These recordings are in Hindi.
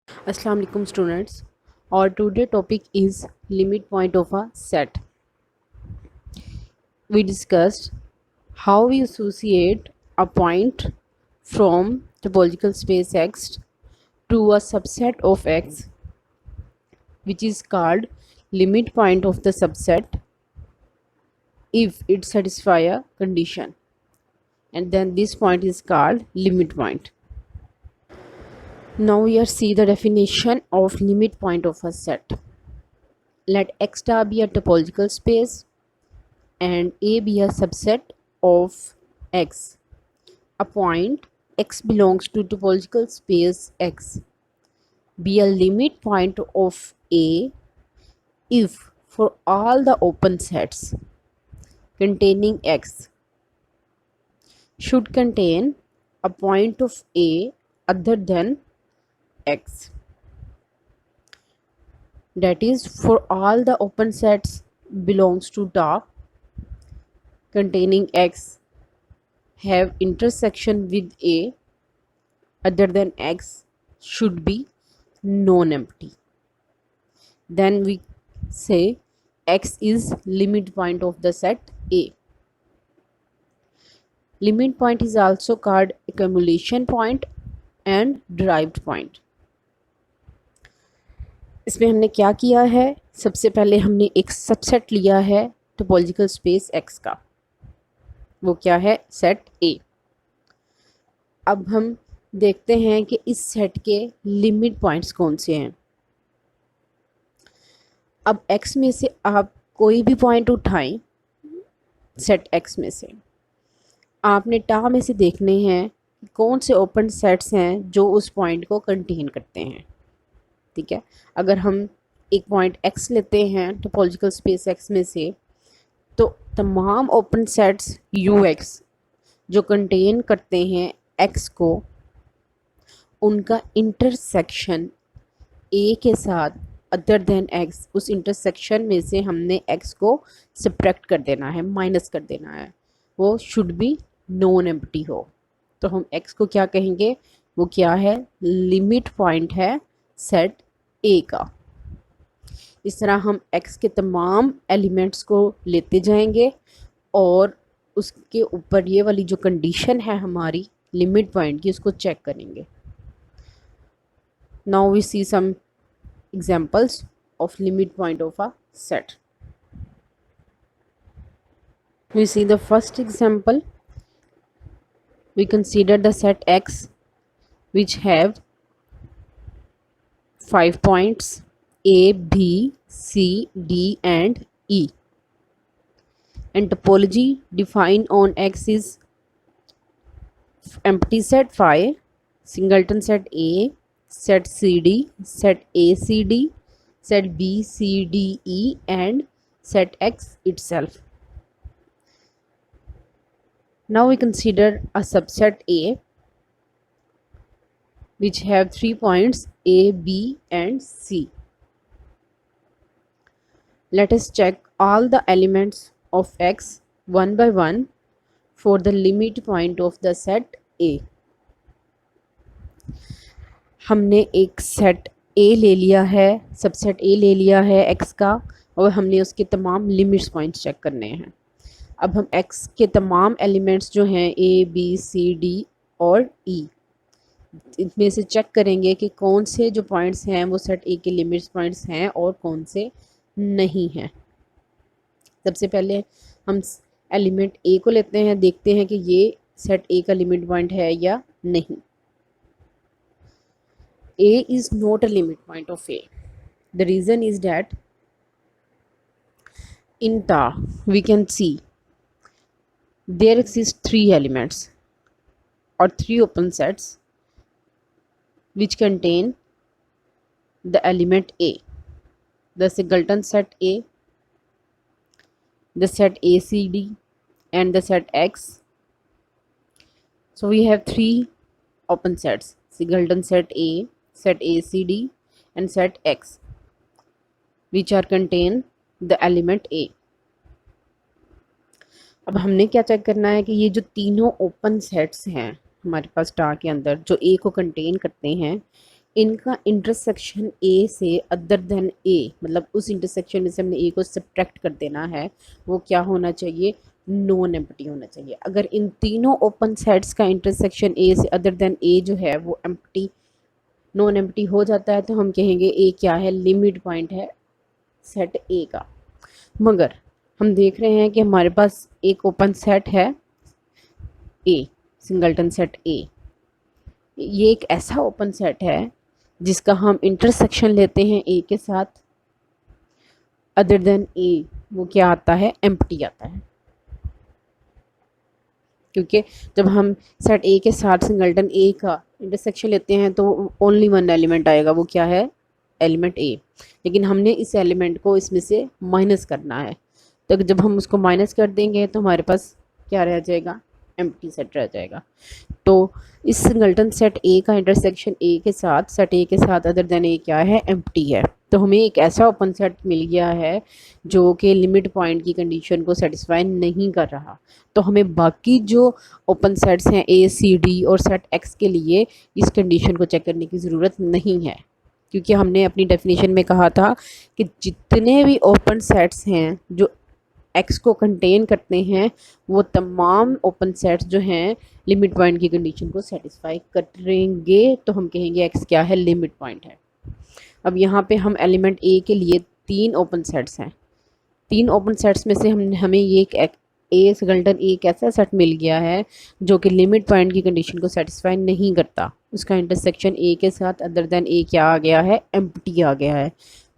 Assalamu alaikum students. Our today topic is limit point of a set. We discussed how we associate a point from topological space X to a subset of X, which is called limit point of the subset if it satisfies a condition, and then this point is called limit point. Now we are see the definition of limit point of a set. Let X star be a topological space and A be a subset of X. A point X belongs to topological space X be a limit point of A if for all the open sets containing X should contain a point of A other than X. That is, for all the open sets belongs to DA containing X have intersection with A other than X should be non-empty. Then we say X is limit point of the set A. Limit point is also called accumulation point and derived point. इसमें हमने क्या किया है, सबसे पहले हमने एक सबसेट लिया है टोपोलॉजिकल स्पेस X का, वो क्या है, सेट A. अब हम देखते हैं कि इस सेट के लिमिट पॉइंट्स कौन से हैं. अब X में से आप कोई भी पॉइंट उठाएं, सेट X में से आपने टा में से देखने हैं कौन से ओपन सेट्स हैं जो उस पॉइंट को कंटेन करते हैं. ठीक है, अगर हम एक पॉइंट X लेते हैं टोपोलॉजिकल स्पेस X में से, तो तमाम ओपन सेट्स UX जो कंटेन करते हैं X को, उनका इंटरसेक्शन A के साथ अदर देन X, उस इंटरसेक्शन में से हमने X को सब्ट्रैक्ट कर देना है, माइनस कर देना है. वो शुड बी नॉन एम्प्टी हो. तो हम X को क्या कहेंगे, वो क्या है, लिमिट पॉइंट है सेट A का. इस तरह हम X के तमाम एलिमेंट्स को लेते जाएंगे और उसके ऊपर ये वाली जो कंडीशन है हमारी लिमिट पॉइंट की, उसको चेक करेंगे. Now we see some examples of limit point of a set. We see the first example. We consider the set X which have 5 points A, B, C, D and E, and topology defined on X is empty set phi, singleton set A, set CD, set ACD, set BCDE and set X itself. Now we consider a subset A which have 3 points A, B and C. Let us check all the elements of X one by one for the limit point of the set A. हमने एक सेट A ले लिया है, सबसेट A ले लिया है X का, और हमने उसके तमाम लिमिट्स पॉइंट्स चेक करने हैं. अब हम X के तमाम एलिमेंट्स जो हैं A, B, C, D और E, इनमें से चेक करेंगे कि कौन से जो पॉइंट्स हैं वो सेट A के लिमिट्स पॉइंट्स हैं और कौन से नहीं हैं. सबसे पहले हम एलिमेंट A को लेते हैं, देखते हैं कि ये सेट A का लिमिट पॉइंट है या नहीं. A is not a limit point of A. The reason is that in Ta we can see there exist 3 elements or 3 open sets which contain the element A, the singleton set A, the set ACD and the set X. So we have 3 open sets, singleton set A, set ACD and set X, which are contain the element A. अब हमने क्या चेक करना है कि ये जो तीनों ओपन सेट्स हैं हमारे पास टा के अंदर जो A को कंटेन करते हैं, इनका इंटरसेक्शन ए से अदर देन ए, मतलब उस इंटरसेक्शन में से हमने ए को सब्ट्रैक्ट कर देना है, वो क्या होना चाहिए, नॉन एम्प्टी होना चाहिए। अगर इन तीनों ओपन सेट्स का इंटरसेक्शन ए से अदर देन ए जो है वो एम्प्टी, नॉन एम्प्टी हो जाता है, तो हम कहेंगे ए क्या है, लिमिट पॉइंट है सेट ए का। मगर हम देख रहे हैं कि हमारे पास एक ओपन सेट है ए, सिंगलटन सेट ए, ये एक ऐसा ओपन सेट है जिसका हम इंटरसेक्शन लेते हैं ए के साथ, अदर देन ए वो क्या आता है, एम्प्टी आता है। क्योंकि जब हम सेट ए के साथ सिंगलटन ए का इंटरसेक्शन लेते हैं तो ओनली वन एलिमेंट आएगा, वो क्या है, एलिमेंट ए। लेकिन हमने इस एलिमेंट को इसमें से माइनस करना है, तो जब हम उसको माइनस कर देंगे तो हमारे पास क्या रह जाएगा, एम्प्टी सेट रह जाएगा। तो इस सिंगलटन सेट ए का इंटरसेक्शन ए के साथ, सेट ए के साथ अदर देन ए क्या है, एम्प्टी है। तो हमें एक ऐसा ओपन सेट मिल गया है जो कि लिमिट पॉइंट की कंडीशन को सेटिस्फाई नहीं कर रहा। तो हमें बाकी जो ओपन सेट्स हैं ए सी डी और सेट एक्स के लिए इस कंडीशन को चेक करने की ज़रूरत नहीं है, क्योंकि हमने अपनी डेफिनेशन में कहा था कि जितने भी ओपन सेट्स हैं जो एक्स को कंटेन करते हैं वो तमाम ओपन सेट्स जो हैं लिमिट पॉइंट की कंडीशन को सेटिस्फाई करेंगे, तो हम कहेंगे एक्स क्या है, लिमिट पॉइंट है। अब यहाँ पे हम एलिमेंट ए के लिए 3 ओपन सेट्स हैं, 3 ओपन सेट्स में से हमें ये एक ए सिंगलटन ए एक ऐसा सेट मिल गया है जो कि लिमिट पॉइंट की कंडीशन को सेटिस्फाई नहीं करता, उसका इंटरसेक्शन ए के साथ अदर देन ए क्या आ गया है, एम्प्टी आ गया है।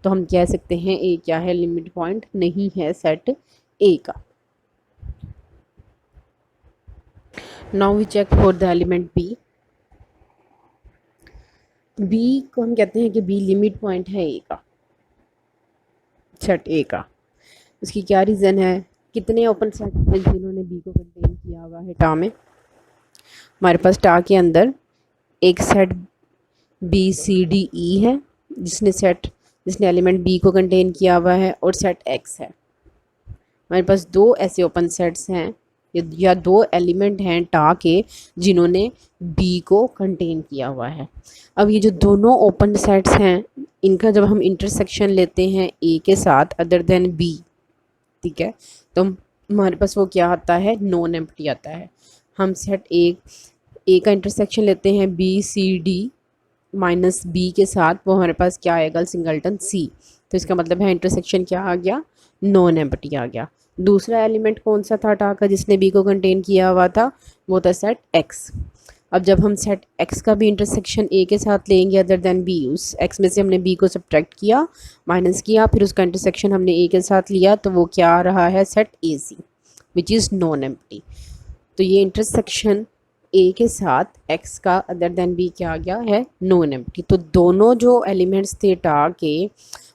तो हम कह सकते हैं ए क्या है, लिमिट पॉइंट नहीं है सेट ए का। Now we check for the element B. B को हम कहते हैं कि बी लिमिट पॉइंट है ए का, सेट ए का। उसकी क्या रीज़न है, कितने ओपन सेट हैं जिन्होंने बी को कंटेन किया हुआ है टा में। हमारे पास टा के अंदर एक set B C D E है जिसने एलिमेंट बी को कंटेन किया हुआ है, और सेट एक्स है। हमारे पास 2 ऐसे ओपन सेट्स हैं या 2 एलिमेंट हैं टा के जिन्होंने बी को कंटेन किया हुआ है। अब ये जो दोनों ओपन सेट्स हैं इनका जब हम इंटरसेक्शन लेते हैं ए के साथ अदर देन बी, ठीक है, तो हमारे पास वो क्या आता है, नॉन एम्प्टी आता है। हम सेट ए का इंटरसेक्शन लेते हैं B C D minus B के साथ, वो हमारे पास क्या आएगा, सिंगलटन सी। तो इसका मतलब है इंटरसेक्शन क्या आ गया, नॉन एम्प्टी आ गया। दूसरा एलिमेंट कौन सा था टा का जिसने बी को कंटेन किया हुआ था, वो था सेट एक्स। अब जब हम सेट एक्स का भी इंटरसेक्शन ए के साथ लेंगे अदर देन बी, उस एक्स में से हमने बी को सब्ट्रैक्ट किया, माइनस किया, फिर उसका इंटरसेक्शन हमने ए के साथ लिया, तो वो क्या आ रहा है, set A C which is non empty. तो ये इंटरसेक्शन ए के साथ एक्स का अदर देन बी क्या आ गया है, नॉन एम्प्टी। तो दोनों जो एलिमेंट्स थे टा के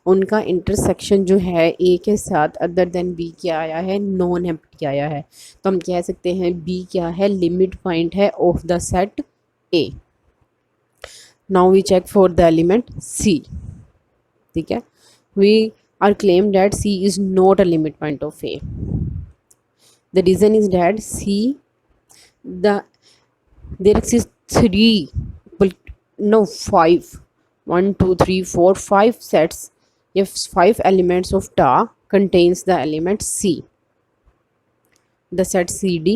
उनका इंटरसेक्शन जो है ए के साथ अदर देन बी क्या आया है, नॉन एम्प्टी आया है। तो हम कह सकते हैं बी क्या है, लिमिट पॉइंट है of the set A. Now we check for the element C, ठीक है। We are claim that C is not a limit point of A. The reason is that C there exist 5 sets, if 5 elements of TA contains the element C. The set CD,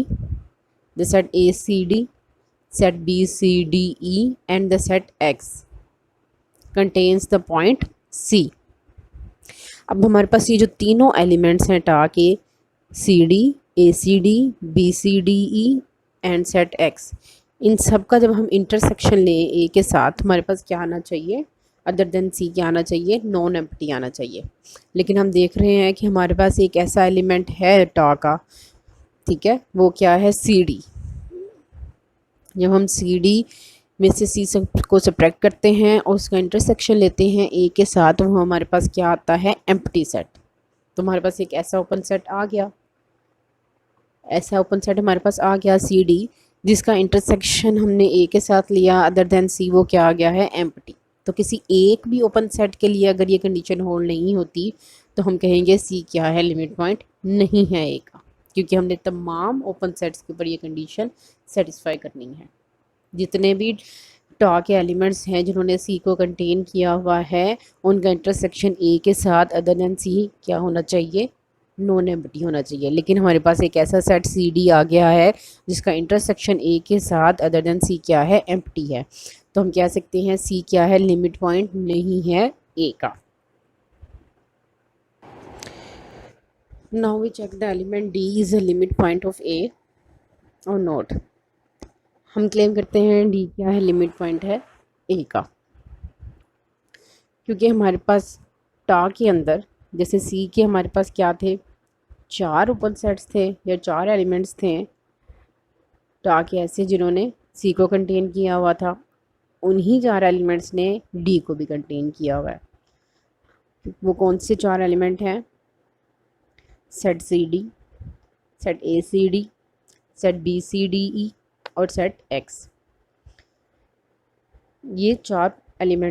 the set ACD, set BCDE and the set X contains the point C. अब हमारे पास ये जो तीनों एलिमेंट्स हैं टा के, CD, ACD, BCDE and set X, इन सब का जब हम इंटरसेक्शन लें ए के साथ हमारे पास क्या आना चाहिए, अदर देन सी क्या आना चाहिए, नॉन एम्प्टी आना चाहिए। लेकिन हम देख रहे हैं कि हमारे पास एक ऐसा एलिमेंट है टा का, ठीक है, वो क्या है, सी डी। जब हम सी डी में से सी को सब्ट्रैक्ट करते हैं और उसका इंटरसेक्शन लेते हैं ए के साथ, तो हमारे पास क्या आता है, एम्प्टी सेट। तो हमारे पास एक ऐसा ओपन सेट आ गया, ऐसा ओपन सेट हमारे पास आ गया सी डी, जिसका इंटरसेक्शन हमने ए के साथ लिया अदर देन सी, वो क्या आ गया है, एम्प्टी। तो किसी एक भी ओपन सेट के लिए अगर ये कंडीशन होल्ड नहीं होती तो हम कहेंगे सी क्या है, लिमिट पॉइंट नहीं है ए का, क्योंकि हमने तमाम ओपन सेट्स के ऊपर ये कंडीशन सेटिस्फाई करनी है। जितने भी टा के एलिमेंट्स हैं जिन्होंने सी को कंटेन किया हुआ है, उनका इंटरसेक्शन ए के साथ अदर देन सी क्या होना चाहिए, नॉन एम्प्टी होना चाहिए। लेकिन हमारे पास एक ऐसा सेट सी डी आ गया है जिसका इंटरसेक्शन ए के साथ अदर देन सी क्या है, एम्प्टी है। तो हम कह सकते हैं सी क्या है, लिमिट पॉइंट नहीं है ए का। Now we check the element D is a limit point of A और नॉट। हम क्लेम करते हैं डी क्या है, लिमिट पॉइंट है ए का, क्योंकि हमारे पास टा के अंदर जैसे सी के हमारे पास क्या थे, 4 ओपन सेट्स थे या 4 एलिमेंट्स थे टा के ऐसे जिन्होंने सी को कंटेन किया हुआ था, उन्हीं 4 एलिमेंट्स ने डी को भी कंटेन किया हुआ है। वो कौन से 4 एलिमेंट हैं, set C D, set A C D, set B C D E और सेट एक्स। ये 4 एलिमेंट्स